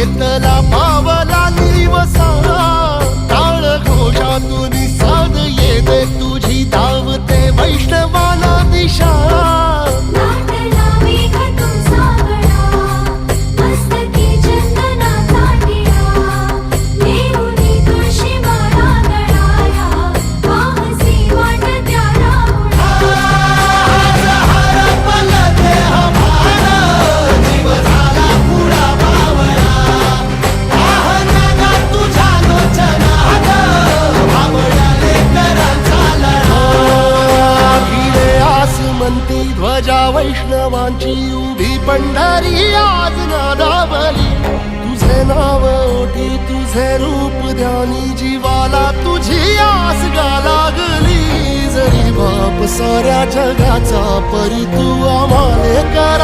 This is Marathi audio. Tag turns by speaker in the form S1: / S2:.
S1: शेतला पावला दिवसा टाळ घोषातून साध येते तुझी धावते वैष्णवाला दिशा ध्वजा वैष्णवांची उभी पंढरी आज नादावली तुझे नाव ओठी तुझे रूप ध्यानी जीवाला तुझी आस गा लागली जरी बाप साऱ्या जगाचा परी तू आम्हाले करा